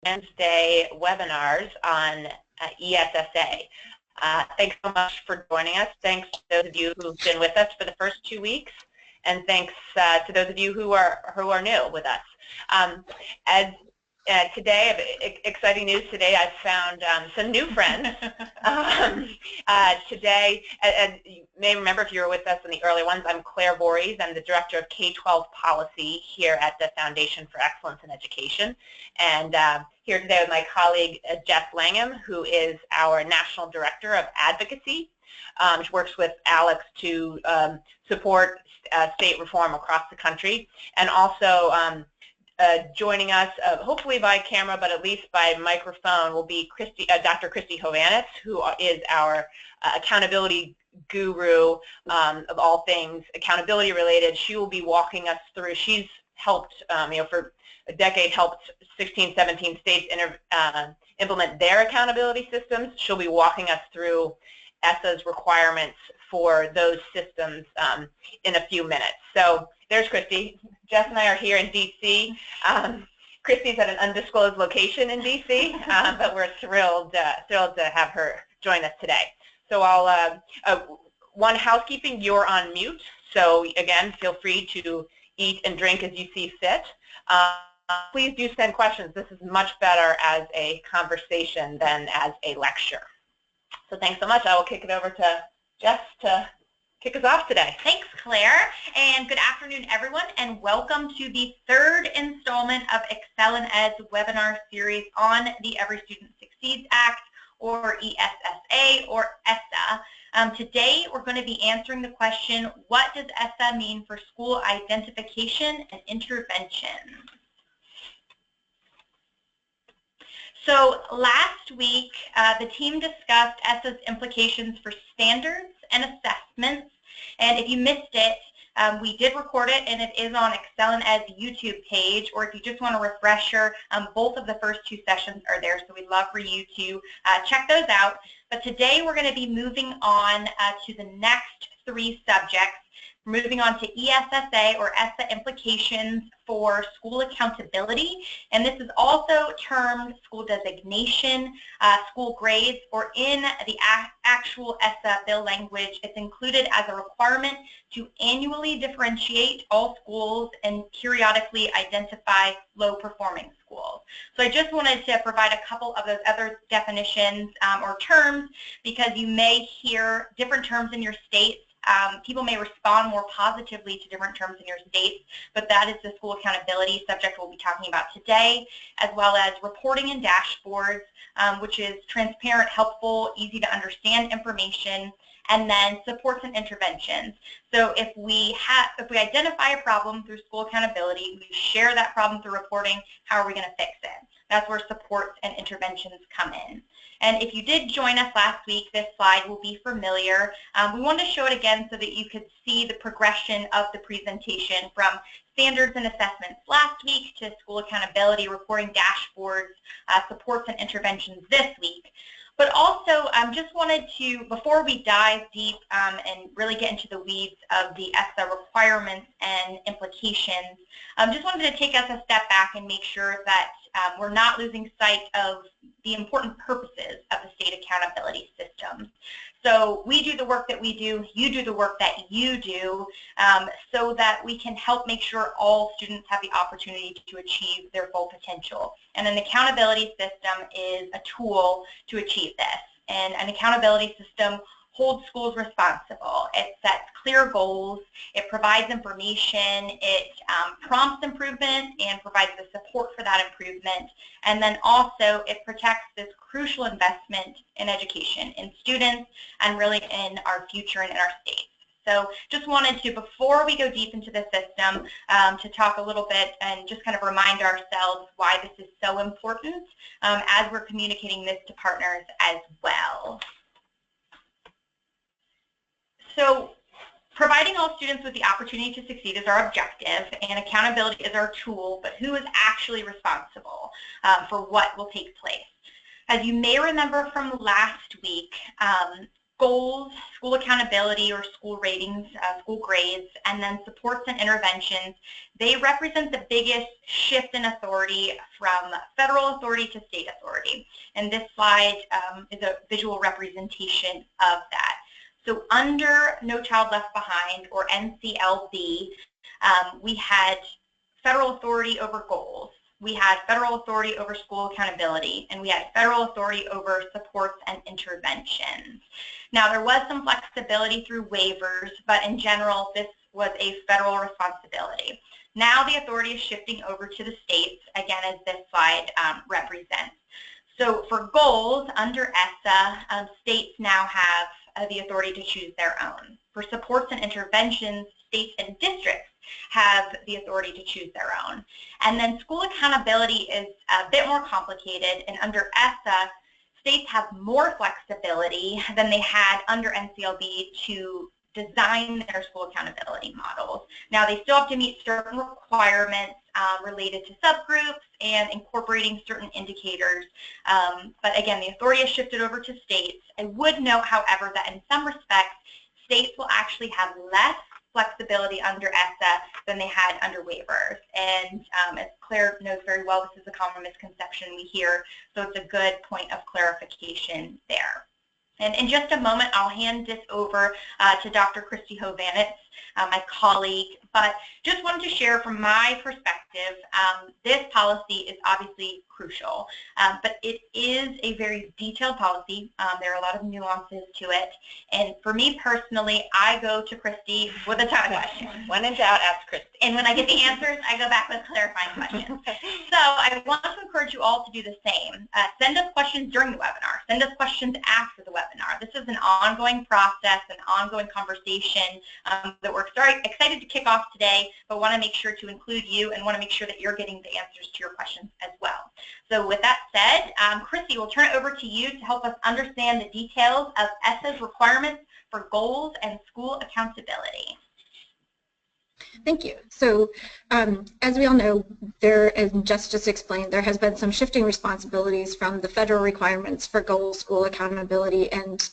Wednesday webinars on ESSA. Thanks so much for joining us. Thanks to those of you who've been with us for the first 2 weeks, and thanks to those of you who are new with us. Today, exciting news today, I've found some new friends. Today, and you may remember if you were with us in the early ones, I'm Claire Voorhees. I'm the Director of K-12 Policy here at the Foundation for Excellence in Education. And here today with my colleague, Jess Langham, who is our National Director of Advocacy. She works with Alex to support state reform across the country, and also joining us, hopefully by camera, but at least by microphone, will be Dr. Christy Hovanets, who is our accountability guru of all things accountability related. She will be walking us through. She's helped, for a decade, helped 16, 17 states implement their accountability systems. She'll be walking us through ESSA's requirements for those systems in a few minutes. So there's Christy. Jess and I are here in D.C. Christy's at an undisclosed location in D.C., but we're thrilled to have her join us today. So one housekeeping, you're on mute. So again, feel free to eat and drink as you see fit. Please do send questions. This is much better as a conversation than as a lecture. So thanks so much. I will kick it over to Jess to kick us off today. Thanks, Claire, and good afternoon, everyone, and welcome to the third installment of Excel in Ed's webinar series on the Every Student Succeeds Act, or ESSA, or ESSA. Today, we're going to be answering the question, what does ESSA mean for school identification and intervention? So last week, the team discussed ESSA's implications for standards and assessments. And if you missed it, we did record it, and it is on Excel in Ed's YouTube page. Or if you just want a refresher, both of the first 2 sessions are there. So we'd love for you to check those out. But today we're going to be moving on to the next 3 subjects. Moving on to ESSA, or ESSA implications for school accountability, and this is also termed school designation, school grades, or in the actual ESSA bill language, it's included as a requirement to annually differentiate all schools and periodically identify low-performing schools. So I just wanted to provide a couple of those other definitions or terms, because you may hear different terms in your states. People may respond more positively to different terms in your states, but that is the school accountability subject we'll be talking about today, as well as reporting and dashboards, which is transparent, helpful, easy to understand information, and then supports and interventions. So if we identify a problem through school accountability, we share that problem through reporting, how are we going to fix it? That's where supports and interventions come in. And if you did join us last week, this slide will be familiar. We wanted to show it again so that you could see the progression of the presentation from standards and assessments last week to school accountability, reporting dashboards, supports and interventions this week. But also, just wanted to, before we dive deep and really get into the weeds of the ESSA requirements and implications, just wanted to take us a step back and make sure that we're not losing sight of the important purposes of the state accountability systems. So we do the work that we do, you do the work that you do, so that we can help make sure all students have the opportunity to achieve their full potential. And an accountability system is a tool to achieve this. And an accountability system holds schools responsible. It sets clear goals, it provides information, it prompts improvement and provides the support for that improvement, and then also it protects this crucial investment in education, in students, and really in our future and in our states. So just wanted to, before we go deep into the system, to talk a little bit and just kind of remind ourselves why this is so important as we're communicating this to partners as well. So providing all students with the opportunity to succeed is our objective, and accountability is our tool, but who is actually responsible for what will take place? As you may remember from last week, goals, school accountability or school ratings, school grades, and then supports and interventions, they represent the biggest shift in authority from federal authority to state authority. And this slide is a visual representation of that. So under No Child Left Behind, or NCLB, we had federal authority over goals. We had federal authority over school accountability, and we had federal authority over supports and interventions. Now, there was some flexibility through waivers, but in general, this was a federal responsibility. Now the authority is shifting over to the states, again, as this slide represents. So for goals under ESSA, states now have the authority to choose their own. For supports and interventions, states and districts have the authority to choose their own. And then school accountability is a bit more complicated, and under ESSA, states have more flexibility than they had under NCLB to design their school accountability models. Now, they still have to meet certain requirements related to subgroups and incorporating certain indicators, but again, the authority has shifted over to states. I would note, however, that in some respects, states will actually have less flexibility under ESSA than they had under waivers. And as Claire knows very well, this is a common misconception we hear, so it's a good point of clarification there. And in just a moment, I'll hand this over to Dr. Christy Hovanitz, my colleague, but just wanted to share from my perspective, this policy is obviously crucial, but it is a very detailed policy. There are a lot of nuances to it, and for me personally, I go to Christy with a ton of questions. When in doubt, ask Christy. And when I get the answers, I go back with clarifying questions. So I want to encourage you all to do the same. Send us questions during the webinar. Send us questions after the webinar. This is an ongoing process, an ongoing conversation that we're excited to kick off today, but want to make sure to include you and want to make sure that you're getting the answers to your questions as well. So with that said, Christy, we'll turn it over to you to help us understand the details of ESSA's requirements for goals and school accountability. Thank you. So as we all know, as Justice explained, there has been some shifting responsibilities from the federal requirements for goals, school accountability, and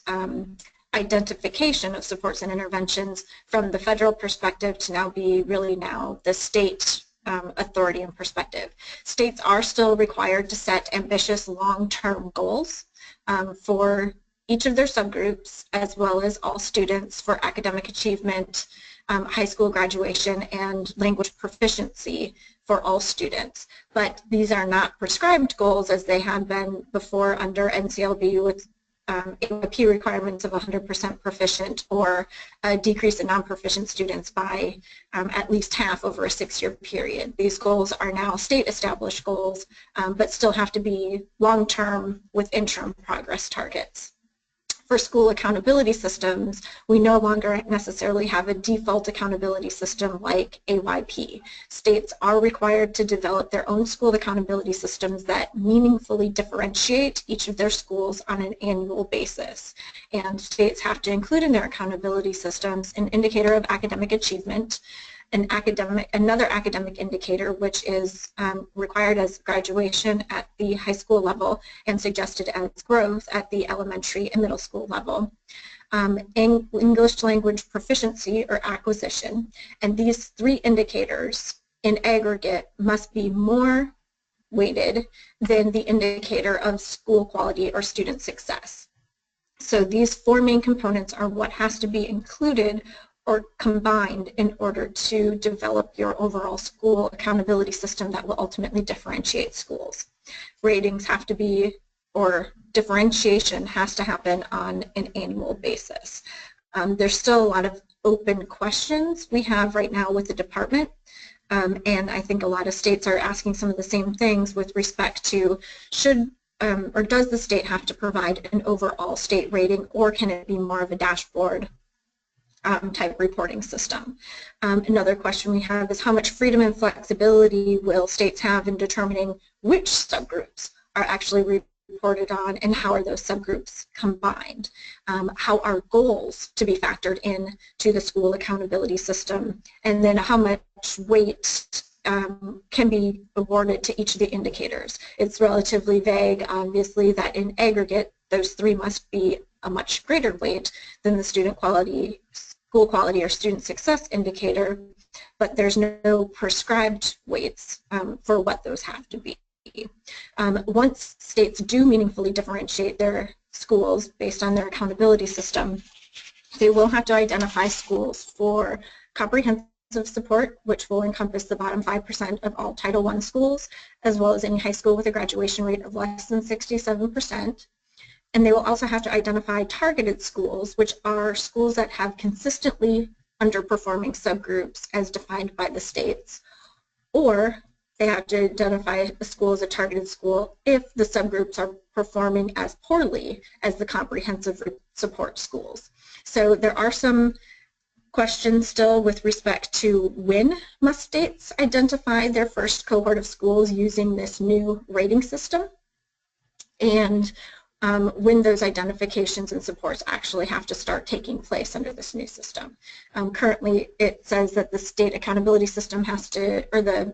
identification of supports and interventions from the federal perspective to now be really now the state authority and perspective. States are still required to set ambitious long-term goals for each of their subgroups, as well as all students, for academic achievement, high school graduation, and language proficiency for all students. But these are not prescribed goals as they had been before under NCLB with AYP requirements of 100% proficient or a decrease in non-proficient students by at least half over a 6-year period. These goals are now state-established goals, but still have to be long-term with interim progress targets. For school accountability systems, we no longer necessarily have a default accountability system like AYP. States are required to develop their own school accountability systems that meaningfully differentiate each of their schools on an annual basis. And states have to include in their accountability systems an indicator of academic achievement, another academic indicator, which is required as graduation at the high school level and suggested as growth at the elementary and middle school level. English language proficiency or acquisition, and these 3 indicators in aggregate must be more weighted than the indicator of school quality or student success. So these 4 main components are what has to be included or combined in order to develop your overall school accountability system that will ultimately differentiate schools. Ratings have to be, or differentiation has to happen on an annual basis. There's still a lot of open questions we have right now with the department, and I think a lot of states are asking some of the same things with respect to or does the state have to provide an overall state rating, or can it be more of a dashboard type reporting system? Another question we have is how much freedom and flexibility will states have in determining which subgroups are actually reported on, and how are those subgroups combined? How are goals to be factored in to the school accountability system? And then how much weight can be awarded to each of the indicators? It's relatively vague, obviously, that in aggregate those three must be a much greater weight than the student quality, school quality, or student success indicator, but there's no prescribed weights for what those have to be. Once states do meaningfully differentiate their schools based on their accountability system, they will have to identify schools for comprehensive support, which will encompass the bottom 5% of all Title I schools, as well as any high school with a graduation rate of less than 67%. And they will also have to identify targeted schools, which are schools that have consistently underperforming subgroups as defined by the states, or they have to identify a school as a targeted school if the subgroups are performing as poorly as the comprehensive support schools. So there are some questions still with respect to when must states identify their first cohort of schools using this new rating system, and when those identifications and supports actually have to start taking place under this new system. Currently, it says that the state accountability system has to, or the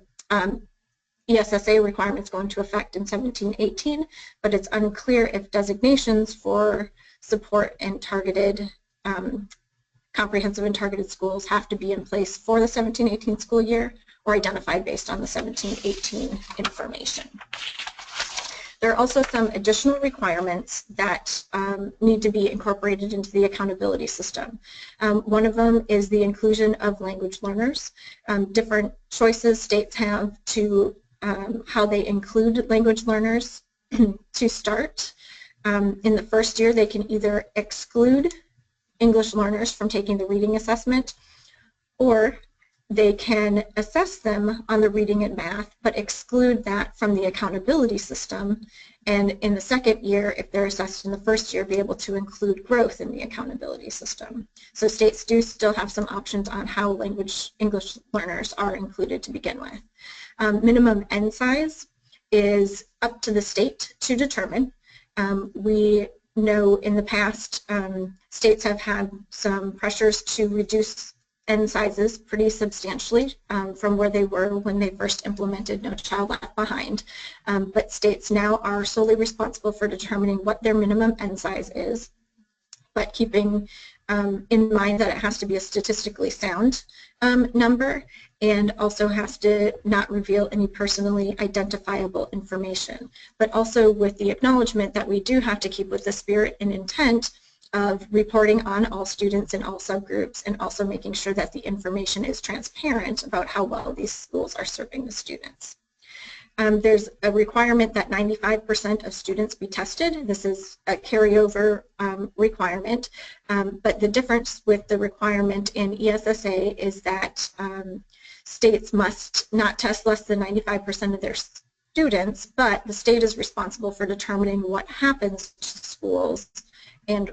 ESSA requirements go into effect in 17-18, but it's unclear if designations for support and targeted, comprehensive and targeted schools have to be in place for the 17-18 school year or identified based on the 17-18 information. There are also some additional requirements that need to be incorporated into the accountability system. One of them is the inclusion of language learners. Different choices states have to how they include language learners. To start, in the first year, they can either exclude English learners from taking the reading assessment, or they can assess them on the reading and math, but exclude that from the accountability system. And in the second year, if they're assessed in the first year, be able to include growth in the accountability system. So states do still have some options on how English learners are included to begin with. Minimum N size is up to the state to determine. We know in the past states have had some pressures to reduce N sizes pretty substantially from where they were when they first implemented No Child Left Behind. But states now are solely responsible for determining what their minimum N size is, but keeping in mind that it has to be a statistically sound number, and also has to not reveal any personally identifiable information, but also with the acknowledgement that we do have to keep with the spirit and intent of reporting on all students in all subgroups, and also making sure that the information is transparent about how well these schools are serving the students. There's a requirement that 95% of students be tested. This is a carryover requirement, but the difference with the requirement in ESSA is that states must not test less than 95% of their students, but the state is responsible for determining what happens to schools and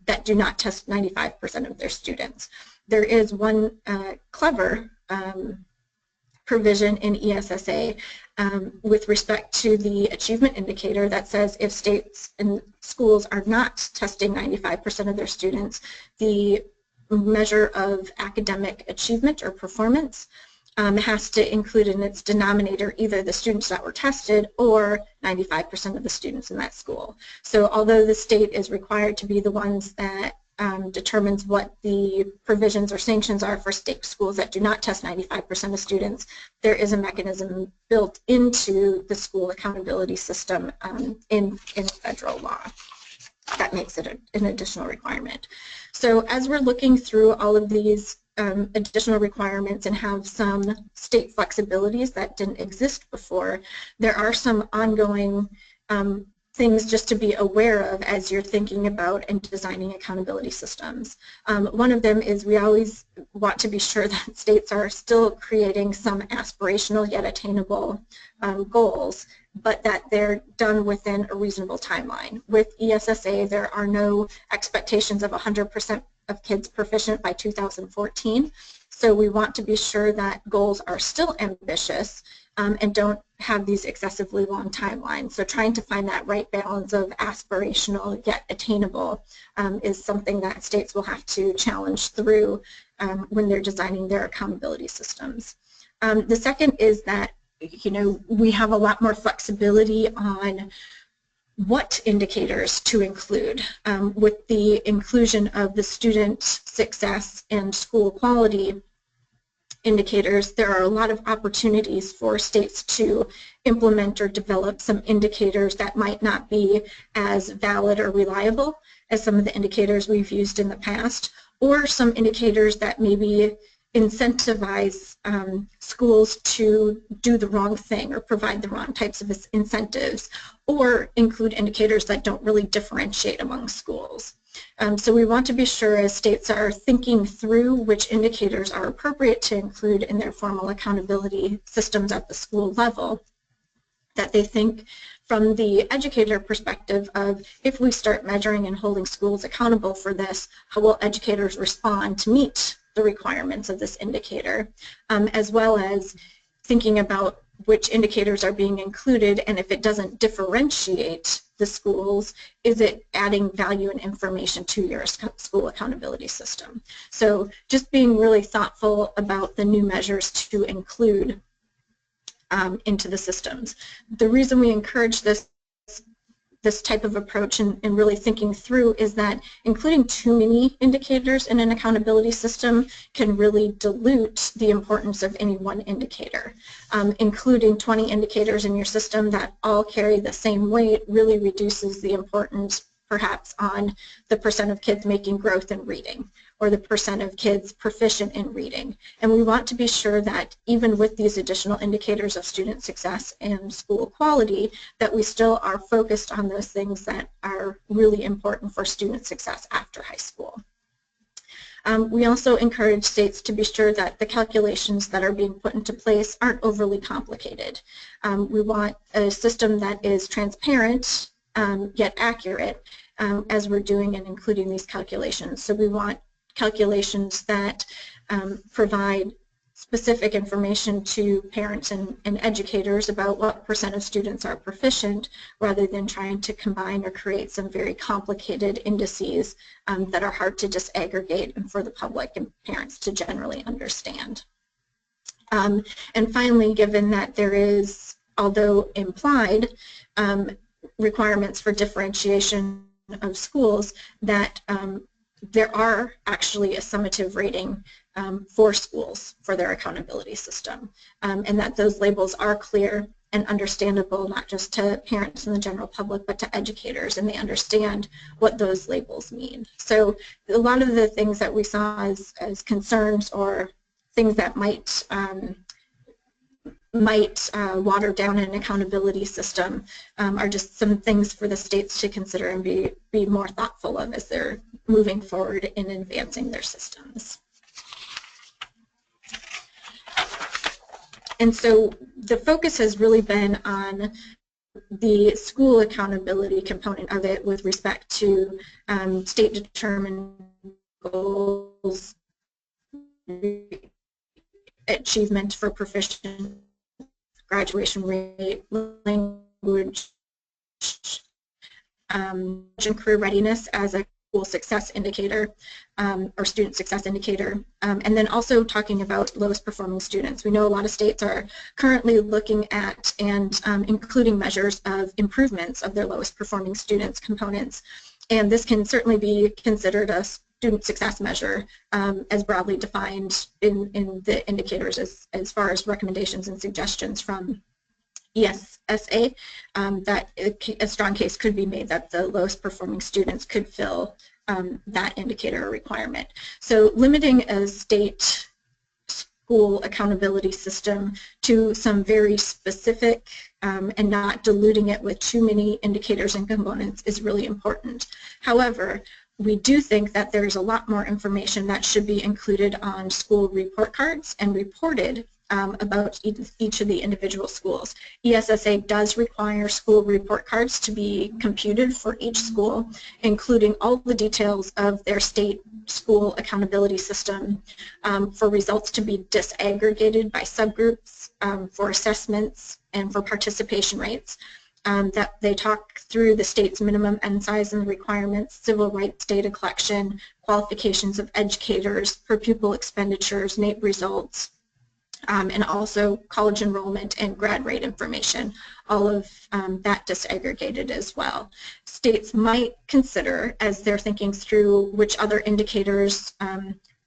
that do not test 95% of their students. There is one clever provision in ESSA with respect to the achievement indicator that says if states and schools are not testing 95% of their students, the measure of academic achievement or performance has to include in its denominator either the students that were tested or 95% of the students in that school. So although the state is required to be the ones that determines what the provisions or sanctions are for state schools that do not test 95% of students, there is a mechanism built into the school accountability system in federal law that makes it an additional requirement. So as we're looking through all of these additional requirements and have some state flexibilities that didn't exist before, there are some ongoing things just to be aware of as you're thinking about and designing accountability systems. One of them is we always want to be sure that states are still creating some aspirational yet attainable goals, but that they're done within a reasonable timeline. With ESSA, there are no expectations of 100% of kids proficient by 2014, so we want to be sure that goals are still ambitious and don't have these excessively long timelines. So trying to find that right balance of aspirational yet attainable is something that states will have to challenge through when they're designing their accountability systems. The second is that, you know, we have a lot more flexibility on what indicators to include. With the inclusion of the student success and school quality indicators, there are a lot of opportunities for states to implement or develop some indicators that might not be as valid or reliable as some of the indicators we've used in the past, or some indicators that maybe incentivize schools to do the wrong thing or provide the wrong types of incentives, or include indicators that don't really differentiate among schools. So we want to be sure, as states are thinking through which indicators are appropriate to include in their formal accountability systems at the school level, that they think from the educator perspective of, if we start measuring and holding schools accountable for this, how will educators respond to meet the requirements of this indicator, as well as thinking about which indicators are being included, and if it doesn't differentiate the schools, is it adding value and information to your school accountability system? So just being really thoughtful about the new measures to include into the systems. The reason we encourage this type of approach and really thinking through is that including too many indicators in an accountability system can really dilute the importance of any one indicator. Including 20 indicators in your system that all carry the same weight really reduces the importance perhaps on the percent of kids making growth in reading, or the percent of kids proficient in reading. And we want to be sure that even with these additional indicators of student success and school quality, that we still are focused on those things that are really important for student success after high school. We also encourage states to be sure that the calculations that are being put into place aren't overly complicated. We want a system that is transparent yet accurate as we're doing and including these calculations. So we want calculations that provide specific information to parents and educators about what percent of students are proficient, rather than trying to combine or create some very complicated indices that are hard to disaggregate and for the public and parents to generally understand. And finally, given that there is, although implied, requirements for differentiation of schools, that there are actually a summative rating for schools for their accountability system, and that those labels are clear and understandable, not just to parents and the general public, but to educators, and they understand what those labels mean. So a lot of the things that we saw as concerns or things that might water down an accountability system are just some things for the states to consider and be more thoughtful of as they're moving forward in advancing their systems. And so the focus has really been on the school accountability component of it with respect to state-determined goals, achievement for proficient graduation rate, language, and career readiness as a school success indicator or student success indicator, and then also talking about lowest performing students. We know a lot of states are currently looking at and including measures of improvements of their lowest performing students components, and this can certainly be considered a student success measure as broadly defined in the indicators as far as recommendations and suggestions from ESSA, that a strong case could be made that the lowest performing students could fill that indicator requirement. So limiting a state school accountability system to some very specific and not diluting it with too many indicators and components is really important. However, we do think that there's a lot more information that should be included on school report cards and reported about each of the individual schools. ESSA does require school report cards to be computed for each school, including all the details of their state school accountability system, for results to be disaggregated by subgroups, for assessments, and for participation rates. That they talk through the state's minimum end size and requirements, civil rights data collection, qualifications of educators, per pupil expenditures, NAEP results, and also college enrollment and grad rate information, all of that disaggregated as well. States might consider, as they're thinking through which other indicators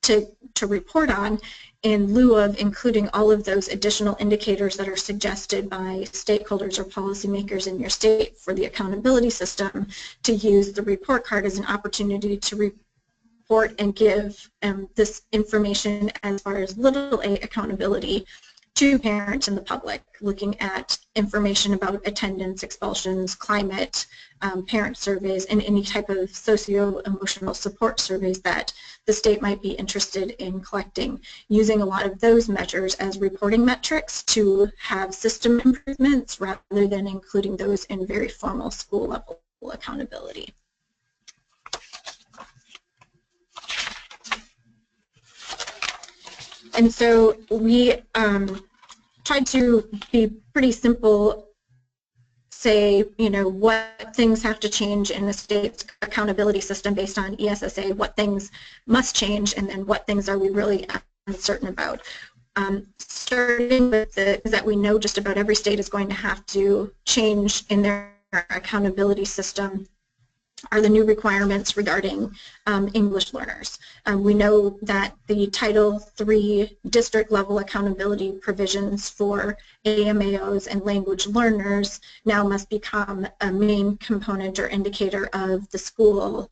to report on, in lieu of including all of those additional indicators that are suggested by stakeholders or policymakers in your state for the accountability system, to use the report card as an opportunity to report and give this information as far as little a accountability to parents and the public, looking at information about attendance, expulsions, climate, parent surveys, and any type of socio-emotional support surveys that the state might be interested in collecting, using a lot of those measures as reporting metrics to have system improvements rather than including those in very formal school level accountability. And so we tried to be pretty simple, say, you know, what things have to change in the state's accountability system based on ESSA, what things must change, and then what things are we really uncertain about. Starting with that we know just about every state is going to have to change in their accountability system are the new requirements regarding English learners. We know that the Title III district level accountability provisions for AMAOs and language learners now must become a main component or indicator of the school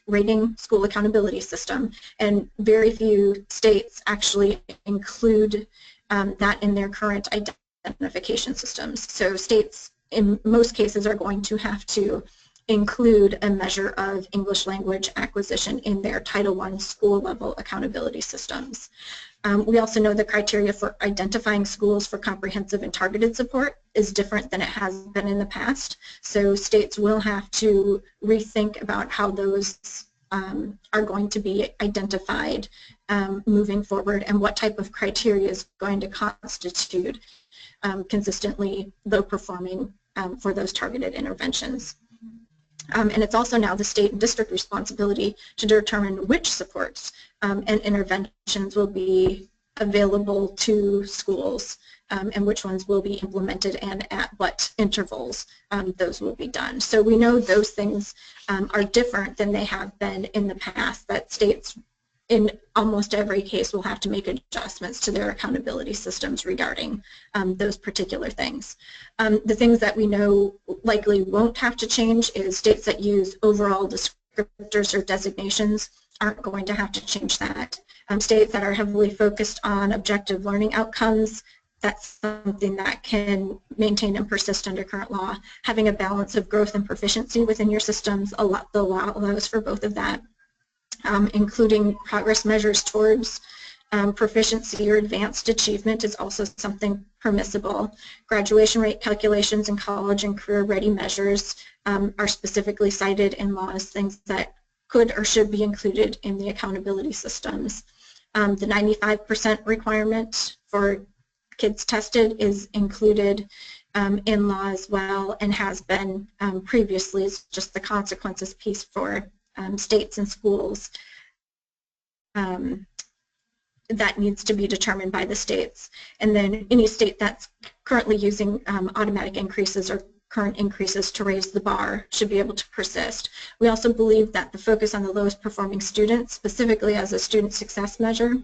rating school accountability system, and very few states actually include that in their current identification systems. So states in most cases are going to have to include a measure of English language acquisition in their Title I school level accountability systems. We also know the criteria for identifying schools for comprehensive and targeted support is different than it has been in the past. So states will have to rethink about how those are going to be identified moving forward, and what type of criteria is going to constitute consistently low performing for those targeted interventions. And it's also now the state and district responsibility to determine which supports and interventions will be available to schools and which ones will be implemented and at what intervals those will be done. So we know those things are different than they have been in the past, that states in almost every case will have to make adjustments to their accountability systems regarding those particular things. The things that we know likely won't have to change is states that use overall descriptors or designations aren't going to have to change that. States that are heavily focused on objective learning outcomes, that's something that can maintain and persist under current law. Having a balance of growth and proficiency within your systems, the law allows for both of that. Including progress measures towards proficiency or advanced achievement is also something permissible. Graduation rate calculations and college and career ready measures are specifically cited in law as things that could or should be included in the accountability systems. The 95% requirement for kids tested is included in law as well, and has been previously. It's just the consequences piece for states and schools that needs to be determined by the states. And then any state that's currently using automatic increases or current increases to raise the bar should be able to persist. We also believe that the focus on the lowest performing students, specifically as a student success measure,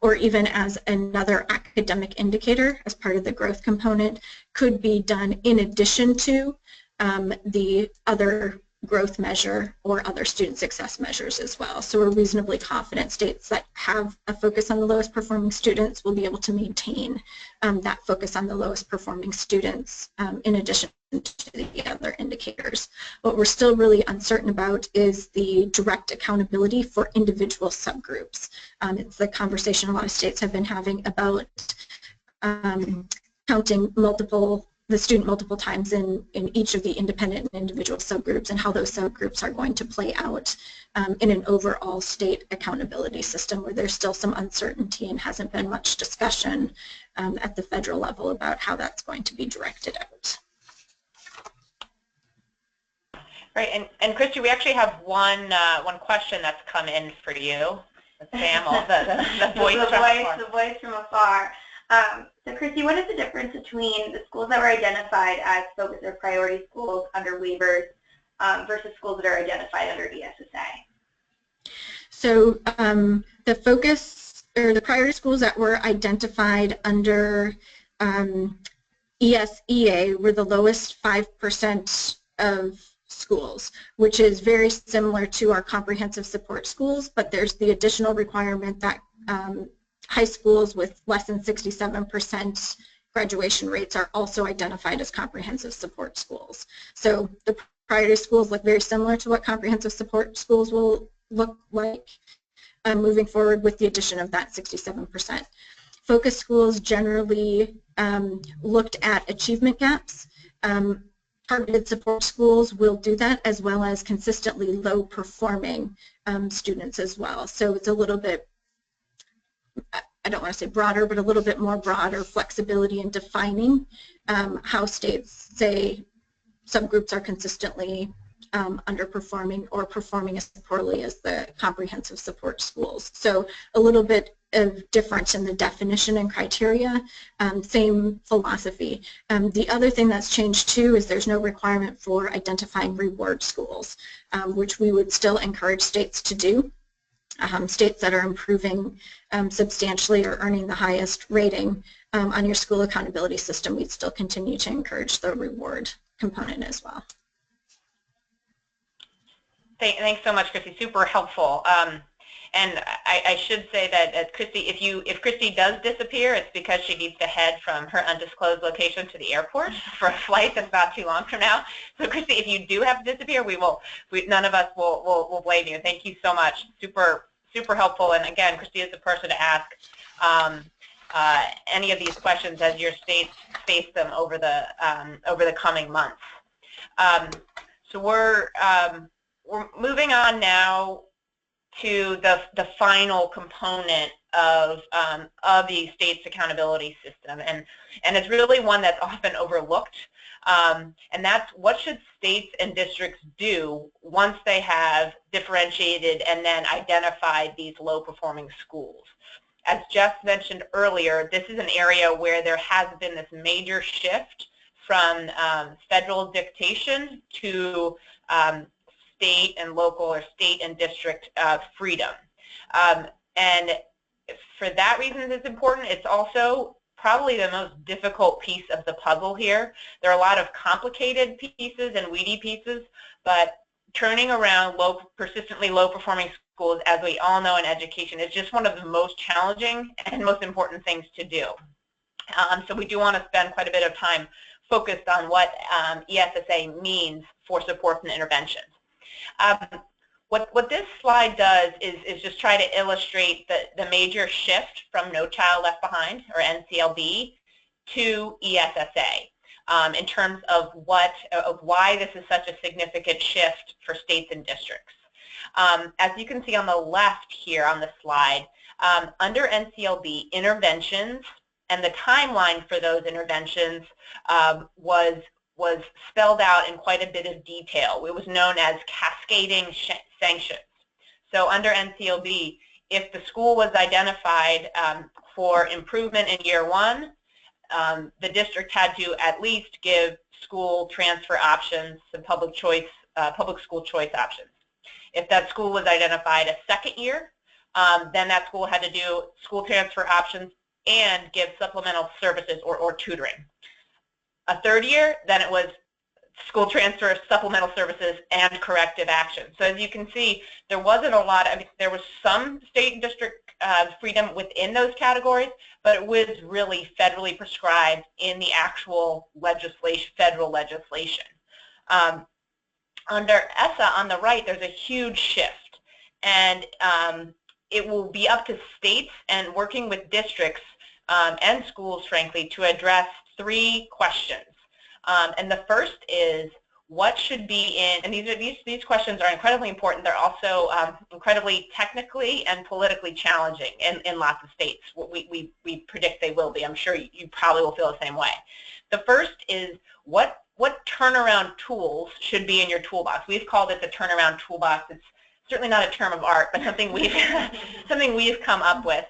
or even as another academic indicator as part of the growth component, could be done in addition to the other growth measure or other student success measures as well. So we're reasonably confident states that have a focus on the lowest performing students will be able to maintain that focus on the lowest performing students in addition to the other indicators. What we're still really uncertain about is the direct accountability for individual subgroups. It's the conversation a lot of states have been having about counting the student multiple times in each of the independent and individual subgroups, and how those subgroups are going to play out in an overall state accountability system, where there's still some uncertainty and hasn't been much discussion at the federal level about how that's going to be directed out. Right, and Christy, we actually have one question that's come in for you. Samuel, the voice from afar. The voice from afar. So Christy, what is the difference between the schools that were identified as focus or priority schools under waivers versus schools that are identified under ESSA? So the focus or the priority schools that were identified under ESEA were the lowest 5% of schools, which is very similar to our comprehensive support schools, but there's the additional requirement that high schools with less than 67% graduation rates are also identified as comprehensive support schools. So the priority schools look very similar to what comprehensive support schools will look like moving forward with the addition of that 67%. Focus schools generally looked at achievement gaps. Targeted support schools will do that, as well as consistently low performing students as well. So it's a little bit, I don't want to say broader, but a little bit more broader flexibility in defining how states say subgroups are consistently underperforming or performing as poorly as the comprehensive support schools. So a little bit of difference in the definition and criteria, same philosophy. The other thing that's changed too is there's no requirement for identifying reward schools, which we would still encourage states to do. States that are improving substantially or earning the highest rating on your school accountability system, we'd still continue to encourage the reward component as well. Thanks so much, Christy. Super helpful. And I should say that Christy, if Christy does disappear, it's because she needs to head from her undisclosed location to the airport for a flight that's not too long from now. So Christy, if you do have to disappear, none of us will blame you. Thank you so much. Super helpful. And again, Christy is the person to ask any of these questions as your states face them over the coming months. So we're moving on now to the final component of the state's accountability system, and it's really one that's often overlooked, and that's what should states and districts do once they have differentiated and then identified these low-performing schools. As Jeff mentioned earlier, this is an area where there has been this major shift from federal dictation to state and local or state and district freedom. And for that reason it's important. It's also probably the most difficult piece of the puzzle here. There are a lot of complicated pieces and weedy pieces, but turning around persistently low-performing schools, as we all know in education, is just one of the most challenging and most important things to do. So we do want to spend quite a bit of time focused on what ESSA means for supports and interventions. What this slide does is just try to illustrate the major shift from No Child Left Behind, or NCLB, to ESSA in terms of why this is such a significant shift for states and districts. As you can see on the left here on the slide, under NCLB, interventions and the timeline for those interventions was spelled out in quite a bit of detail. It was known as cascading sanctions. So under NCLB, if the school was identified for improvement in year one, the district had to at least give school transfer options, some public school choice options. If that school was identified a second year, then that school had to do school transfer options and give supplemental services or tutoring. A third year, then it was school transfer, supplemental services, and corrective action. So as you can see, there wasn't a lot. I mean, there was some state and district freedom within those categories, but it was really federally prescribed in the actual legislation, federal legislation. Under ESSA on the right, there's a huge shift, and it will be up to states and working with districts and schools, frankly, to address three questions. And the first is, what should be in, and these questions are incredibly important. They're also incredibly technically and politically challenging in lots of states. We predict they will be. I'm sure you probably will feel the same way. The first is, what turnaround tools should be in your toolbox? We've called it the turnaround toolbox. It's certainly not a term of art, but something we've something we've come up with,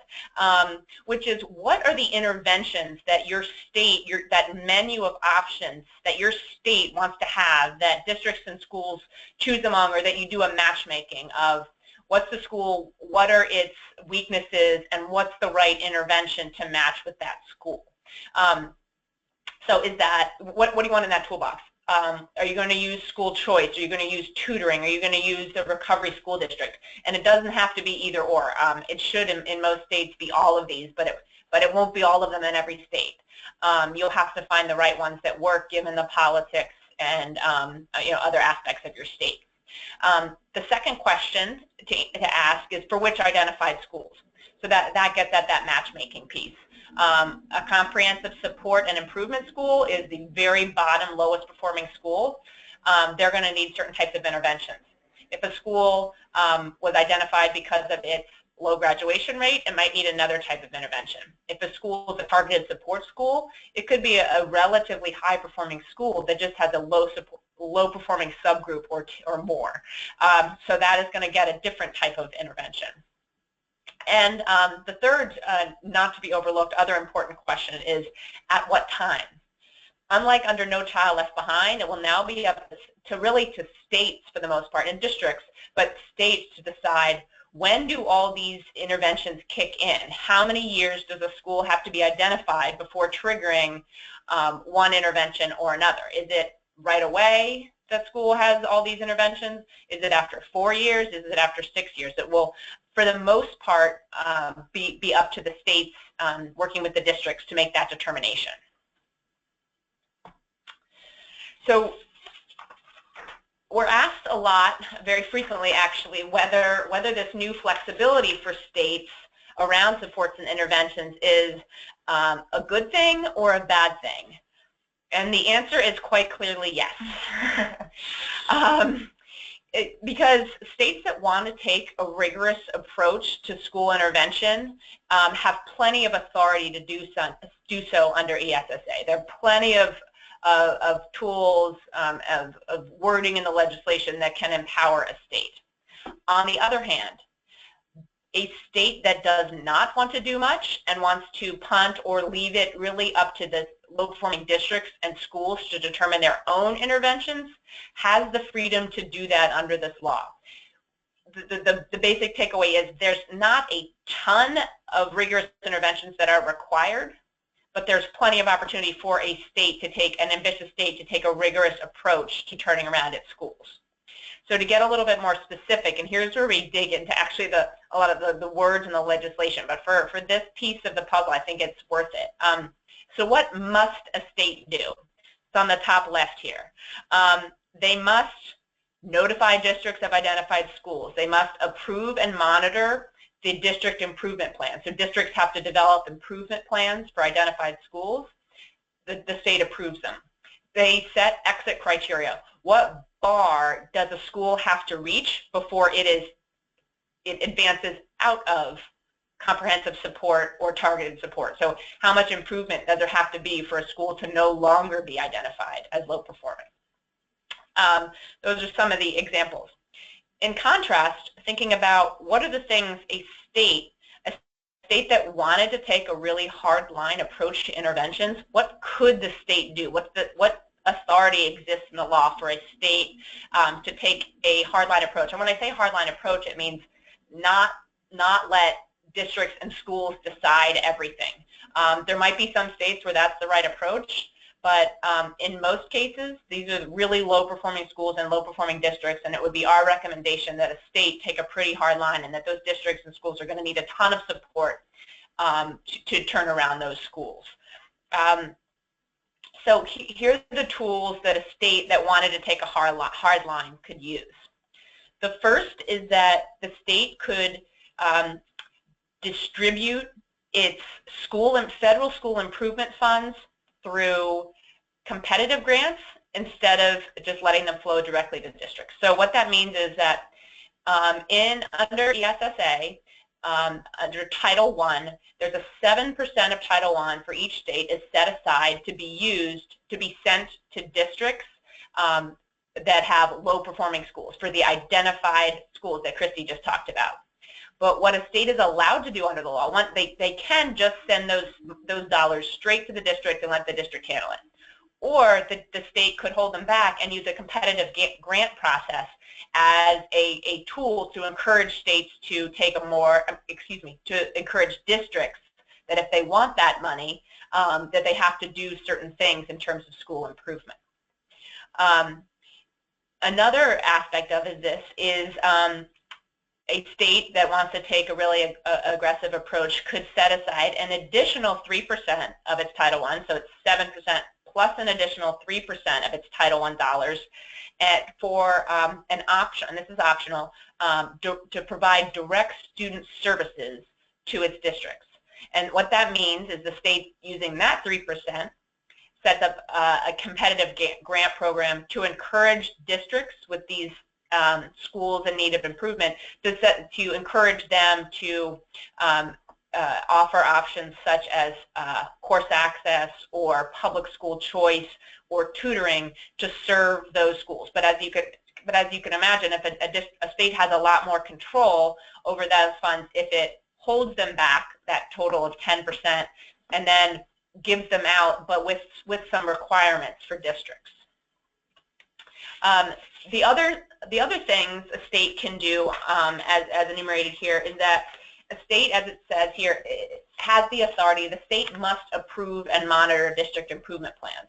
which is what are the interventions that your state, that menu of options that your state wants to have that districts and schools choose among, or that you do a matchmaking of what's the school, what are its weaknesses, and what's the right intervention to match with that school. So is that, what do you want in that toolbox? Are you going to use school choice? Are you going to use tutoring? Are you going to use the recovery school district? And it doesn't have to be either or. It should, in most states, be all of these, but it won't be all of them in every state. You'll have to find the right ones that work given the politics and other aspects of your state. The second question to ask is for which identified schools. So that gets at that matchmaking piece. A comprehensive support and improvement school is the very bottom, lowest performing school. They're going to need certain types of interventions. If a school was identified because of its low graduation rate, it might need another type of intervention. If a school is a targeted support school, it could be a relatively high performing school that just has a low performing subgroup or more. So that is going to get a different type of intervention. And the third, not to be overlooked, other important question is at what time? Unlike under No Child Left Behind, it will now be up to states for the most part, and districts, but states to decide when do all these interventions kick in? How many years does a school have to be identified before triggering one intervention or another? Is it right away that school has all these interventions? Is it after 4 years? Is it after 6 years? It will, for the most part, be up to the states working with the districts to make that determination. So we're asked a lot, very frequently actually, whether this new flexibility for states around supports and interventions is a good thing or a bad thing. And the answer is quite clearly yes. Because states that want to take a rigorous approach to school intervention have plenty of authority to do so under ESSA. There are plenty of tools, of wording in the legislation that can empower a state. On the other hand, a state that does not want to do much and wants to punt or leave it really up to the low-performing districts and schools to determine their own interventions has the freedom to do that under this law. The basic takeaway is there's not a ton of rigorous interventions that are required, but there's plenty of opportunity for a state to take, an ambitious state to take a rigorous approach to turning around its schools. So to get a little bit more specific, and here's where we dig into actually a lot of the words in the legislation, but for this piece of the puzzle, I think it's worth it. So what must a state do? It's on the top left here. They must notify districts of identified schools. They must approve and monitor the district improvement plan. So districts have to develop improvement plans for identified schools. The state approves them. They set exit criteria. What bar does a school have to reach before it advances out of comprehensive support or targeted support? So how much improvement does there have to be for a school to no longer be identified as low performing? Those are some of the examples. In contrast, thinking about what are the things a state that wanted to take a really hard line approach to interventions, what could the state do? What authority exists in the law for a state to take a hardline approach? And when I say hardline approach, it means not let districts and schools decide everything. There might be some states where that's the right approach, but in most cases, these are really low-performing schools and low-performing districts, and it would be our recommendation that a state take a pretty hard line and that those districts and schools are going to need a ton of support to turn around those schools. So here's the tools that a state that wanted to take a hard line could use. The first is that the state could distribute its federal school improvement funds through competitive grants instead of just letting them flow directly to districts. So what that means is that under ESSA, under Title I, there's a 7% of Title I for each state is set aside to be used, to be sent to districts that have low-performing schools, for the identified schools that Christy just talked about. But what a state is allowed to do under the law, they can just send those dollars straight to the district and let the district handle it. Or the state could hold them back and use a competitive grant process as a tool to encourage states to take a more, to encourage districts that if they want that money, that they have to do certain things in terms of school improvement. Another aspect of this is a state that wants to take a really aggressive approach could set aside an additional 3% of its Title I, so it's 7% plus an additional 3% of its Title I dollars for an option, this is optional, to provide direct student services to its districts. And what that means is the state using that 3% sets up a competitive grant program to encourage districts with these schools in need of improvement to encourage them to offer options such as course access or public school choice or tutoring to serve those schools. But as you can imagine, if a state has a lot more control over those funds, if it holds them back, that total of 10%, and then gives them out, but with some requirements for districts. The other things a state can do, as enumerated here, is that a state, as it says here, has the authority. The state must approve and monitor district improvement plans.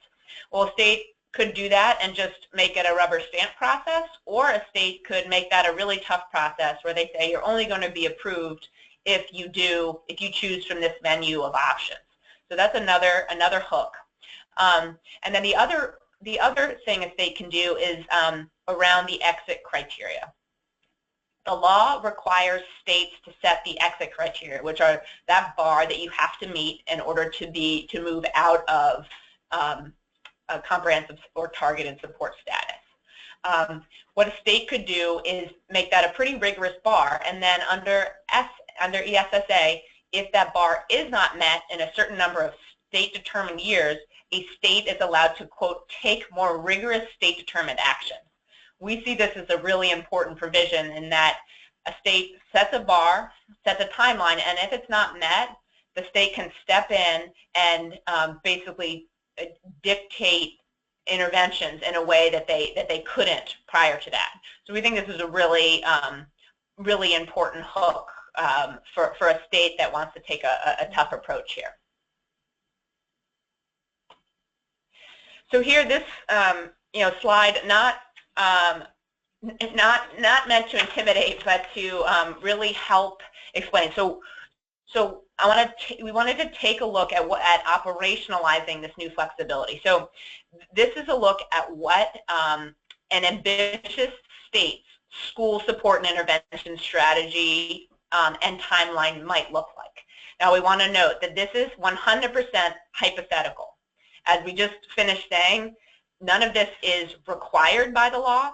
Well, a state could do that and just make it a rubber stamp process, or a state could make that a really tough process where they say you're only going to be approved if you choose from this menu of options. So that's another hook. And then the other thing a state can do is around the exit criteria. The law requires states to set the exit criteria, which are that bar that you have to meet in order to move out of a comprehensive or targeted support status. What a state could do is make that a pretty rigorous bar, and then under ESSA, if that bar is not met in a certain number of state-determined years, a state is allowed to, quote, take more rigorous state-determined action. We see this as a really important provision in that a state sets a bar, sets a timeline, and if it's not met, the state can step in and basically dictate interventions in a way that they couldn't prior to that. So we think this is a really, really important hook for a state that wants to take a tough approach here. So here, this slide, not meant to intimidate, but to really help explain. So we wanted to take a look at operationalizing this new flexibility. So this is a look at what an ambitious state's school support and intervention strategy and timeline might look like. Now, we want to note that this is 100% hypothetical. As we just finished saying, none of this is required by the law.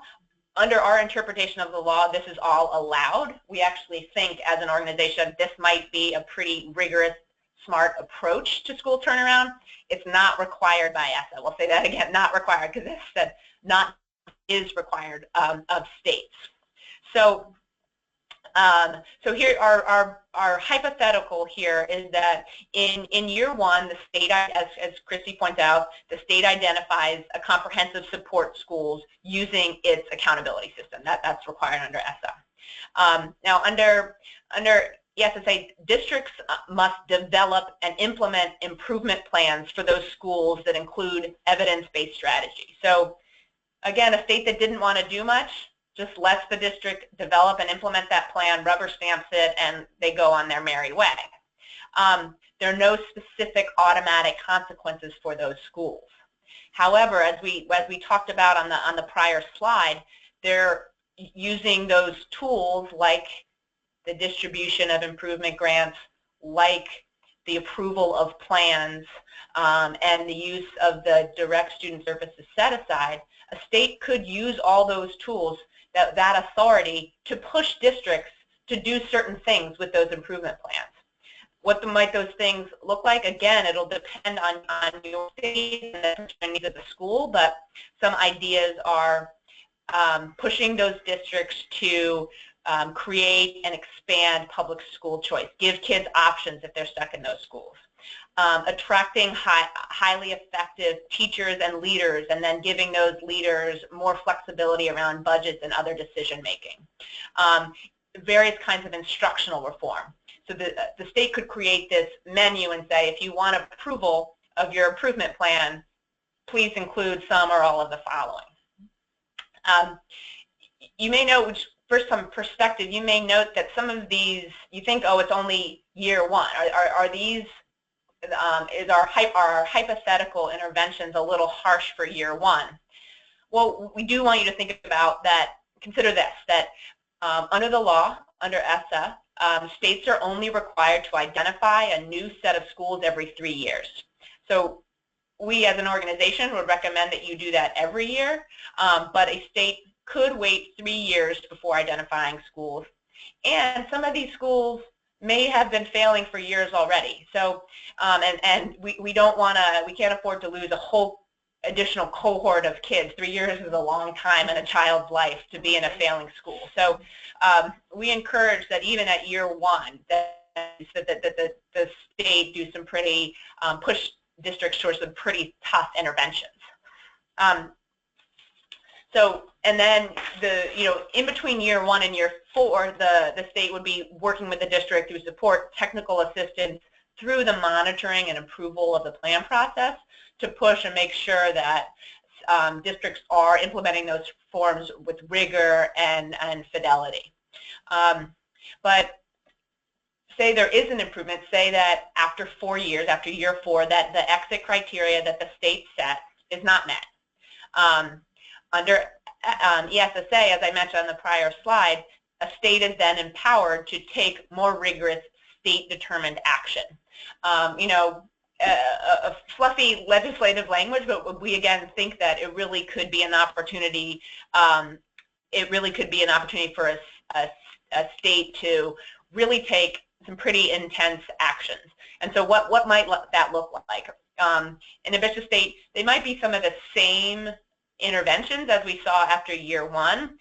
Under our interpretation of the law, this is all allowed. We actually think as an organization this might be a pretty rigorous, smart approach to school turnaround. It's not required by ESSA. We'll say that again, not required, because it said not is required of states. So here our hypothetical here is that in year one, the state, as Christy points out, the state identifies a comprehensive support schools using its accountability system. That's required under ESSA. Now under ESSA, districts must develop and implement improvement plans for those schools that include evidence-based strategy. So again, a state that didn't want to do much just lets the district develop and implement that plan, rubber stamps it, and they go on their merry way. There are no specific automatic consequences for those schools. However, as we talked about on the prior slide, they're using those tools like the distribution of improvement grants, like the approval of plans, and the use of the direct student services set aside. A state could use all those tools, that authority, to push districts to do certain things with those improvement plans. What might those things look like? Again, it'll depend on your state and the needs of the school, but some ideas are pushing those districts to create and expand public school choice, give kids options if they're stuck in those schools. Attracting highly effective teachers and leaders, and then giving those leaders more flexibility around budgets and other decision making. Various kinds of instructional reform. So the state could create this menu and say, if you want approval of your improvement plan, please include some or all of the following. You may note, for some perspective, you may note that some of these, you think, oh, it's only year one. Are these, is our hypothetical interventions a little harsh for year one? Well, we do want you to think about that, consider this, that under the law, under ESSA, states are only required to identify a new set of schools every 3 years. So we as an organization would recommend that you do that every year, but a state could wait 3 years before identifying schools. And some of these schools may have been failing for years already. So, and we don't want to, we can't afford to lose a whole additional cohort of kids. 3 years is a long time in a child's life to be in a failing school. So we encourage that even at year one, that the state do some pretty, push districts towards some pretty tough interventions. So, and then in between year one and year four, the state would be working with the district through support, technical assistance, through the monitoring and approval of the plan process to push and make sure that districts are implementing those reforms with rigor and fidelity. But say there is an improvement, say that after 4 years, after year 4, that the exit criteria that the state set is not met. Under ESSA, as I mentioned on the prior slide, a state is then empowered to take more rigorous state-determined action. A fluffy legislative language, but we again think that it really could be an opportunity. It really could be an opportunity for a state to really take some pretty intense actions. And so what might that look like? In a ambitious state, they might be some of the same interventions as we saw after year one,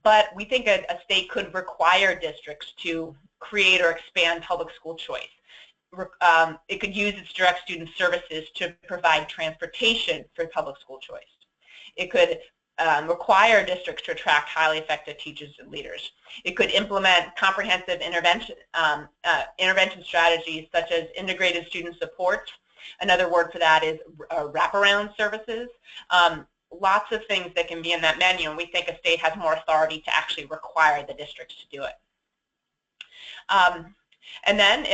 but we think a state could require districts to create or expand public school choice. It could use its direct student services to provide transportation for public school choice. It could require districts to attract highly effective teachers and leaders. It could implement comprehensive intervention strategies such as integrated student support. Another word for that is wraparound services. Lots of things that can be in that menu, and we think a state has more authority to actually require the districts to do it. And then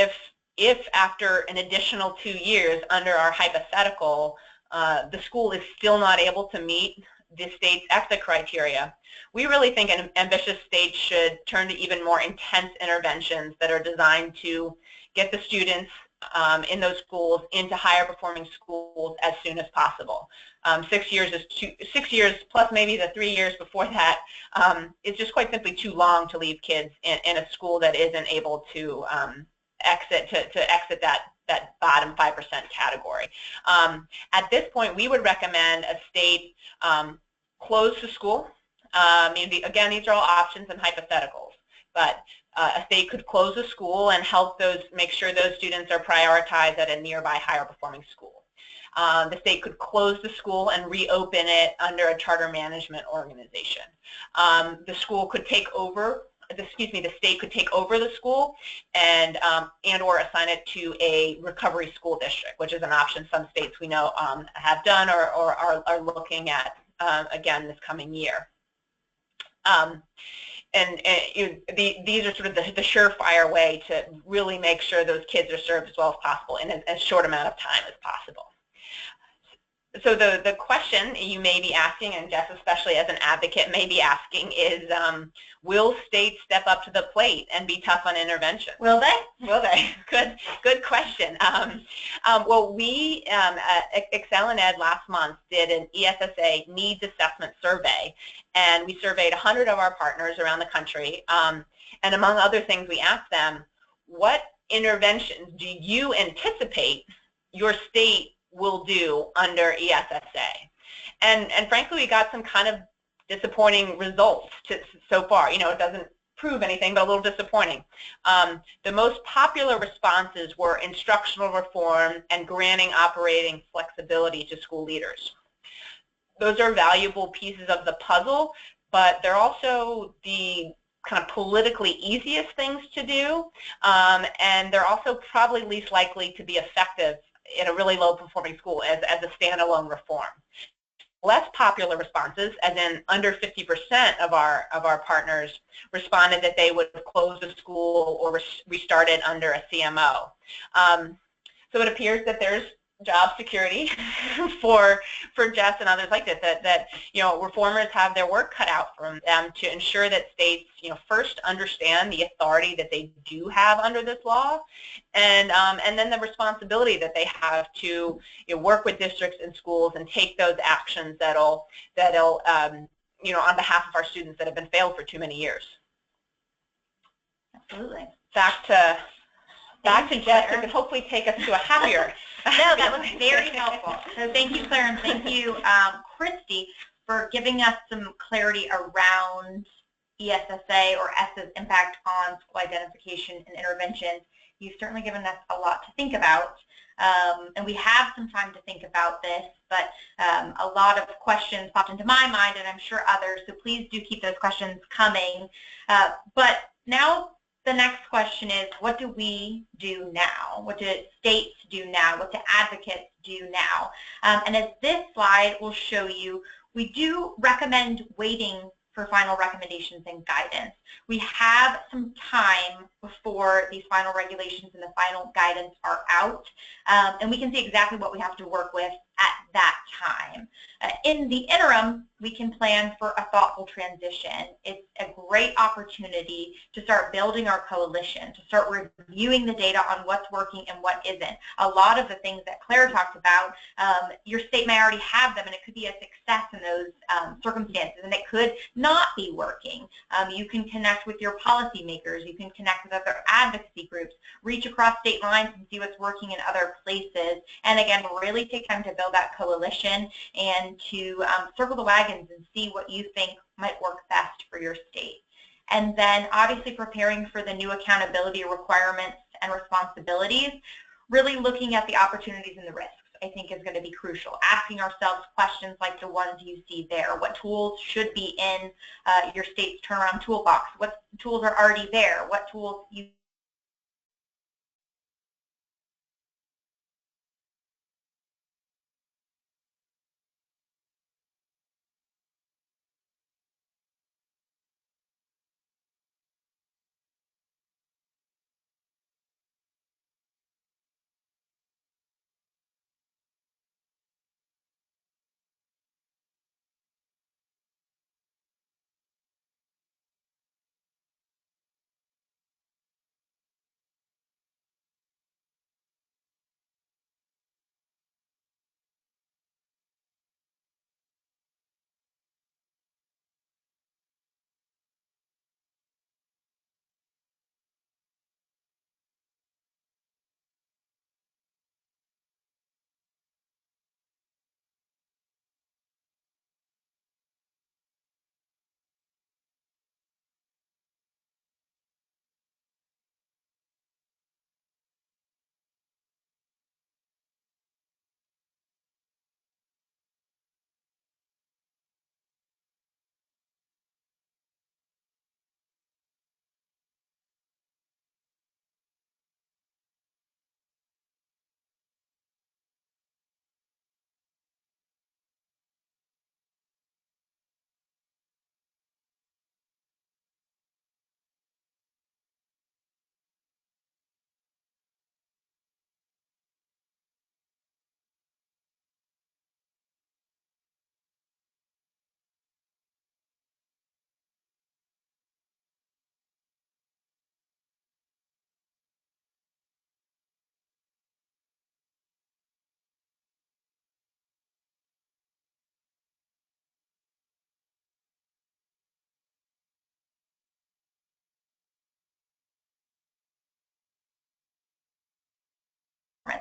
if after an additional 2 years under our hypothetical, the school is still not able to meet the state's exit criteria, we really think an ambitious state should turn to even more intense interventions that are designed to get the students in those schools into higher performing schools as soon as possible. 6 years is 6 years plus maybe the 3 years before that is just quite simply too long to leave kids in a school that isn't able to exit that bottom 5% category. At this point, we would recommend a state close the school. Again, these are all options and hypotheticals, but a state could close a school and help make sure those students are prioritized at a nearby higher performing school. The state could close the school and reopen it under a charter management organization. The school could take over, the state could take over the school and or assign it to a recovery school district, which is an option some states we know have done or are looking at again this coming year. These are sort of the surefire way to really make sure those kids are served as well as possible in as short amount of time as possible. So the question you may be asking, and Jess especially as an advocate may be asking, is will states step up to the plate and be tough on intervention? Will they? Will they? Good question. Well, we Excel and Ed last month did an ESSA needs assessment survey, and we surveyed 100 of our partners around the country, and among other things we asked them, what interventions do you anticipate your state will do under ESSA? And frankly, we got some kind of disappointing results so far. You know, it doesn't prove anything, but a little disappointing. The most popular responses were instructional reform and granting operating flexibility to school leaders. Those are valuable pieces of the puzzle, but they're also the kind of politically easiest things to do, and they're also probably least likely to be effective in a really low-performing school as a standalone reform. Less popular responses, as in under 50% of our partners responded that they would close the school or restart it under a CMO. So it appears that there's job security for Jess and others like this, that you know, reformers have their work cut out for them to ensure that states, you know, first understand the authority that they do have under this law, and then the responsibility that they have to, you know, work with districts and schools and take those actions that'll you know, on behalf of our students that have been failed for too many years. Absolutely. Back to Jess, who can hopefully take us to a happier. No, that was very helpful. So thank you, Claire, and thank you, Christy, for giving us some clarity around ESSA or ESSA's impact on school identification and interventions. You've certainly given us a lot to think about, and we have some time to think about this, but a lot of questions popped into my mind, and I'm sure others, so please do keep those questions coming. But now, the next question is, what do we do now? What do states do now? What do advocates do now? And as this slide will show you, we do recommend waiting for final recommendations and guidance. We have some time before these final regulations and the final guidance are out, and we can see exactly what we have to work with at that time. In the interim, we can plan for a thoughtful transition. It's a great opportunity to start building our coalition, to start reviewing the data on what's working and what isn't. A lot of the things that Claire talked about, your state may already have them, and it could be a success in those circumstances, and it could not be working. You can connect with your policymakers, you can connect with other advocacy groups, reach across state lines and see what's working in other places, and again, really take time to build that coalition and to circle the wagons and see what you think might work best for your state. And then obviously preparing for the new accountability requirements and responsibilities, really looking at the opportunities and the risks, I think is going to be crucial. Asking ourselves questions like the ones you see there. What tools should be in your state's turnaround toolbox? What tools are already there? What tools you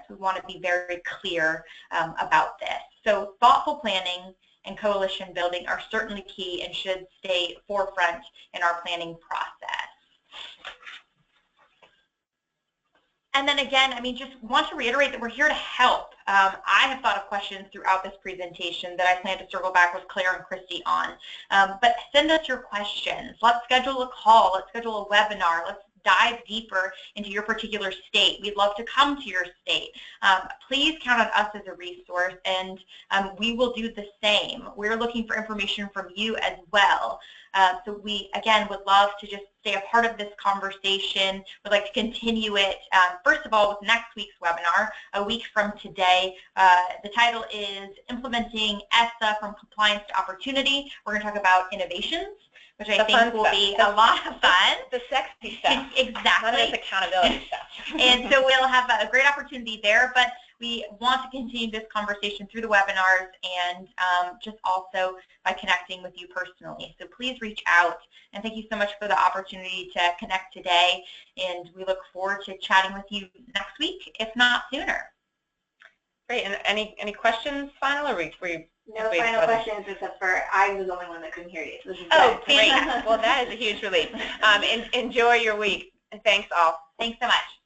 we want to be very clear about this. So thoughtful planning and coalition building are certainly key and should stay forefront in our planning process. And then again, I mean, just want to reiterate that we're here to help. I have thought of questions throughout this presentation that I plan to circle back with Claire and Christy on. But send us your questions. Let's schedule a call. Let's schedule a webinar. Let's dive deeper into your particular state. We'd love to come to your state. Please count on us as a resource, and we will do the same. We're looking for information from you as well. So we, again, would love to just stay a part of this conversation. We'd like to continue it, first of all, with next week's webinar, a week from today. The title is Implementing ESSA from Compliance to Opportunity. We're going to talk about innovations, which I think will be a lot of fun. The sexy stuff. Exactly. None of this accountability stuff. And so we'll have a great opportunity there, but we want to continue this conversation through the webinars and just also by connecting with you personally. So please reach out, and thank you so much for the opportunity to connect today, and we look forward to chatting with you next week, if not sooner. Great. And any questions final, or no final questions, except for I was the only one that couldn't hear you. So this is oh, great. Well, that is a huge relief. Enjoy your week. Thanks all. Thanks so much.